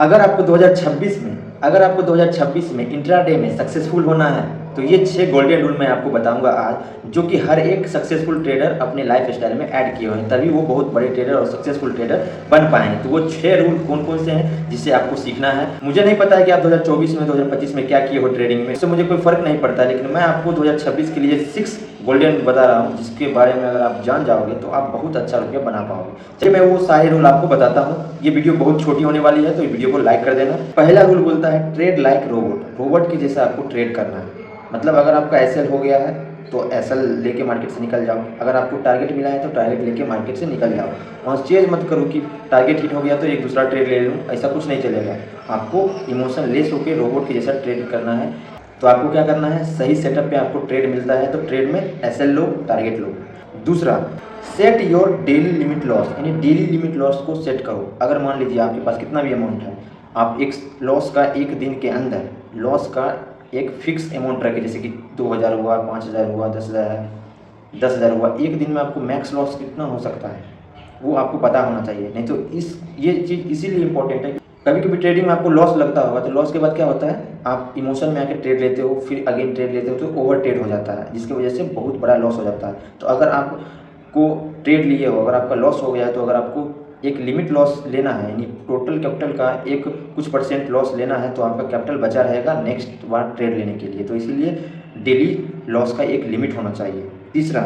अगर आपको 2026 में इंट्राडे में सक्सेसफुल होना है तो ये 6 गोल्डन रूल मैं आपको बताऊंगा आज, जो कि हर एक सक्सेसफुल ट्रेडर अपने लाइफ स्टाइल में ऐड किए हुए हैं, तभी वो बहुत बड़े ट्रेडर और सक्सेसफुल ट्रेडर बन पाए हैं। तो वो 6 रूल कौन कौन से हैं जिससे आपको सीखना है। मुझे नहीं पता है कि आप 2024 में 2025 में क्या किए हो ट्रेडिंग में, इससे मुझे कोई फर्क नहीं पड़ता, लेकिन मैं आपको 2026 के लिए 6 गोल्डन बता रहा हूँ, जिसके बारे में अगर आप जान जाओगे तो आप बहुत अच्छा रुपया बना पाओगे। चलिए मैं वो सारे रूल आपको बताता हूँ। ये वीडियो बहुत छोटी होने वाली है तो ये वीडियो को लाइक कर देना। पहला रूल बोलता है ट्रेड लाइक रोबोट के जैसा आपको ट्रेड करना है। मतलब अगर आपका एसएल हो गया है तो एसएल लेके मार्केट से निकल जाओ। अगर आपको टारगेट मिला है तो टारगेट लेके मार्केट से निकल जाओ। वहाँ चेंज मत करो कि टारगेट हिट हो गया तो एक दूसरा ट्रेड ले लूँ, ऐसा कुछ नहीं चलेगा। आपको इमोशन लेस होकर रोबोट के जैसा ट्रेड करना है। तो आपको क्या करना है, सही सेटअप पे आपको ट्रेड मिलता है तो ट्रेड में एसएल लो, टारगेट लो। दूसरा, set your daily limit loss, यानी डेली लिमिट लॉस को सेट करो। अगर मान लीजिए आपके पास कितना भी अमाउंट है, आप एक लॉस का एक दिन के अंदर लॉस का एक फिक्स अमाउंट रखें, जैसे कि 2000 हुआ, 5000 हुआ, 10,000 हुआ। एक दिन में आपको मैक्स लॉस कितना हो सकता है वो आपको पता होना चाहिए। नहीं तो ये चीज़ इसीलिए इम्पोर्टेंट है। कभी कभी ट्रेडिंग में आपको लॉस लगता होगा, तो लॉस के बाद क्या होता है, आप इमोशन में आके ट्रेड लेते हो, फिर अगेन ट्रेड लेते हो तो ओवर ट्रेड हो जाता है, जिसकी वजह से बहुत बड़ा लॉस हो जाता है। तो अगर आपको ट्रेड लिए हो, अगर आपका लॉस हो गया है, तो अगर आपको एक लिमिट लॉस लेना है, यानी टोटल कैपिटल का एक कुछ परसेंट लॉस लेना है, तो आपका कैपिटल बचा रहेगा नेक्स्ट बार ट्रेड लेने के लिए। तो इसीलिए डेली लॉस का एक लिमिट होना चाहिए। तीसरा,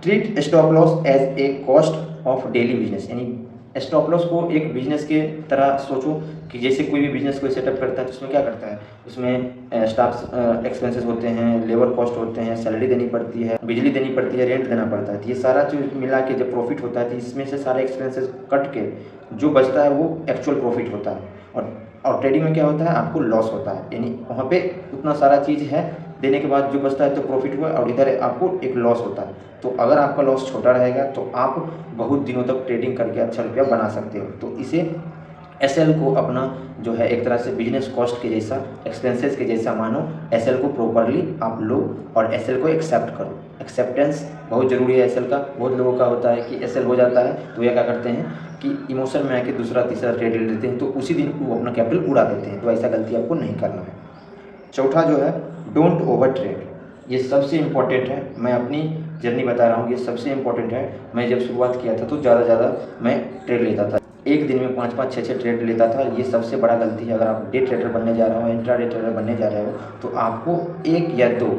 treat stop loss as a cost of daily business, यानी स्टॉप लॉस को एक बिजनेस के तरह सोचो कि जैसे कोई भी बिजनेस कोई सेटअप करता है तो उसमें क्या करता है, उसमें स्टाफ एक्सपेंसेस होते हैं, लेबर कॉस्ट होते हैं, सैलरी देनी पड़ती है, बिजली देनी पड़ती है, रेंट देना पड़ता है। तो ये सारा चीज़ मिला के जब प्रॉफिट होता है तो इसमें से सारे एक्सपेंसेस कट के जो बचता है वो एक्चुअल प्रॉफिट होता है। और ट्रेडिंग में क्या होता है, आपको लॉस होता है, यानी वहाँ पे उतना सारा चीज़ है देने के बाद जो बचता है तो प्रॉफिट हुआ, और इधर आपको एक लॉस होता है। तो अगर आपका लॉस छोटा रहेगा तो आप बहुत दिनों तक ट्रेडिंग करके अच्छा रुपया बना सकते हो। तो इसे एसएल को अपना जो है एक तरह से बिजनेस कॉस्ट के जैसा, एक्सपेंसेस के जैसा मानो। एसएल को प्रॉपरली आप लो और एसएल को एक्सेप्ट करो। एक्सेप्टेंस बहुत ज़रूरी है एसएल का। बहुत लोगों का होता है कि एसएल हो जाता है तो ये क्या करते हैं कि इमोशन में आके दूसरा तीसरा ट्रेड ले लेते हैं, तो उसी दिन वो अपना कैपिटल उड़ा देते हैं। तो ऐसा गलती आपको नहीं करना है। चौथा जो है, डोंट ओवर ट्रेड। ये सबसे इम्पोर्टेंट है। मैं अपनी जर्नी बता रहा हूँ, ये सबसे इम्पोर्टेंट है। मैं जब शुरुआत किया था तो ज़्यादा मैं ट्रेड लेता था, एक दिन में 5-5, 6-6 ट्रेड लेता था। ये सबसे बड़ा गलती है। अगर आप डे ट्रेडर बनने जा रहे हो, इंट्रा डे ट्रेडर बनने जा रहे हो, तो आपको 1 या 2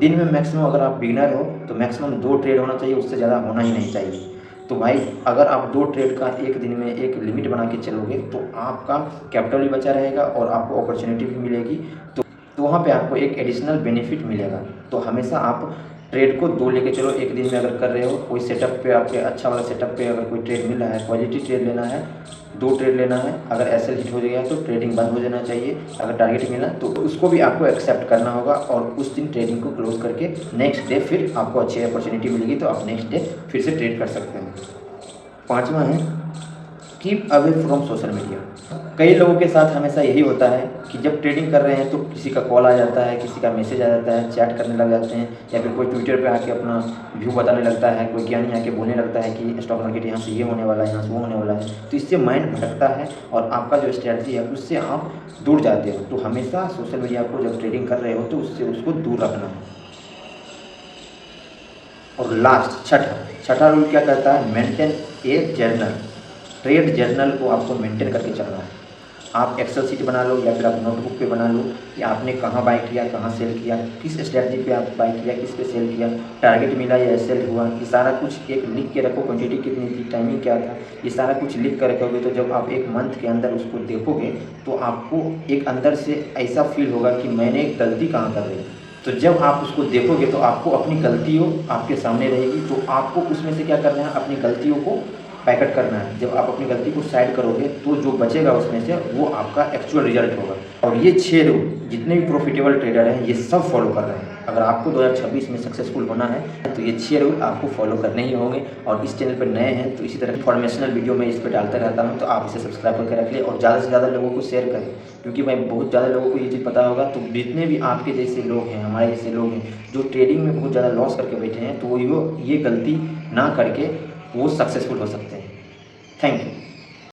दिन में मैक्सिमम, अगर आप बिगिनर हो तो मैक्सिमम 2 ट्रेड होना चाहिए, उससे ज़्यादा होना ही नहीं चाहिए। तो भाई अगर आप 2 ट्रेड का एक दिन में एक लिमिट बना के चलोगे तो आपका कैपिटल भी बचा रहेगा और आपको अपॉर्चुनिटी भी मिलेगी। तो वहाँ पे आपको एक एडिशनल बेनिफिट मिलेगा। तो हमेशा आप ट्रेड को 2 लेके चलो। एक दिन में अगर कर रहे हो कोई सेटअप पे, आपके अच्छा वाला सेटअप पे अगर कोई ट्रेड मिल रहा है, क्वालिटी ट्रेड लेना है, 2 ट्रेड लेना है। अगर एसएल हिट हो गया तो ट्रेडिंग बंद हो जाना चाहिए। अगर टारगेट मिला तो उसको भी आपको एक्सेप्ट करना होगा और उस दिन ट्रेडिंग को क्लोज करके नेक्स्ट डे फिर आपको अच्छी अपॉर्चुनिटी मिलेगी तो आप नेक्स्ट डे फिर से ट्रेड कर सकते हैं। 5वां है, keep away from social media. कई लोगों के साथ हमेशा यही होता है कि जब ट्रेडिंग कर रहे हैं तो किसी का कॉल आ जाता है, किसी का मैसेज आ जाता है, चैट करने लग जाते हैं, या फिर कोई ट्विटर पे आके अपना व्यू बताने लगता है, कोई ज्ञानी आके बोलने लगता है कि स्टॉक मार्केट यहाँ से ये होने वाला है, यहाँ से वो होने वाला है। तो इससे माइंड भटकता है और आपका जो स्ट्रैटेजी है उससे आप दूर जाते हो। तो हमेशा सोशल मीडिया को जब ट्रेडिंग कर रहे हो तो उससे उसको दूर रखना है। और लास्ट, छठा रूल क्या कहता है, मेंटेन ए जर्नल। ट्रेड जर्नल को आपको मेंटेन करके चलना है। आप एक्सेल शीट बना लो या फिर आप नोटबुक पे बना लो कि आपने कहाँ बाय किया, कहाँ सेल किया, किस स्ट्रैटेजी पे आप बाय किया, किस पे सेल किया, टारगेट मिला या सेल हुआ, ये सारा कुछ एक लिख के रखो। क्वांटिटी कितनी थी, टाइमिंग क्या था, ये सारा कुछ लिख कर रखोगे तो जब आप एक मंथ के अंदर उसको देखोगे तो आपको एक अंदर से ऐसा फील होगा कि मैंने एक गलती कहाँ कर रही। तो जब आप उसको देखोगे तो आपको अपनी गलतियों आपके सामने रहेगी। तो आपको उसमें से क्या करना है, अपनी गलतियों को पैकेट करना है। जब आप अपनी गलती को साइड करोगे तो जो बचेगा उसमें से वो आपका एक्चुअल रिजल्ट होगा। और ये 6 रूल जितने भी प्रॉफिटेबल ट्रेडर हैं ये सब फॉलो कर रहे हैं। अगर आपको 2026 में सक्सेसफुल होना है तो ये 6 रूल आपको फॉलो करने ही होंगे। और इस चैनल पर नए हैं तो इसी तरह इन्फॉर्मेशनल वीडियो मैं इस पर डालता रहता हूँ, तो आप इसे सब्सक्राइब करके रख लें और ज़्यादा से ज़्यादा लोगों को शेयर करें, क्योंकि भाई बहुत ज़्यादा लोगों को ये चीज़ पता होगा। तो जितने भी आपके जैसे लोग हैं, हमारे जैसे लोग हैं जो ट्रेडिंग में बहुत ज़्यादा लॉस करके बैठे हैं, तो वो ये गलती ना करके वो सक्सेसफुल हो सकते हैं। Thank you.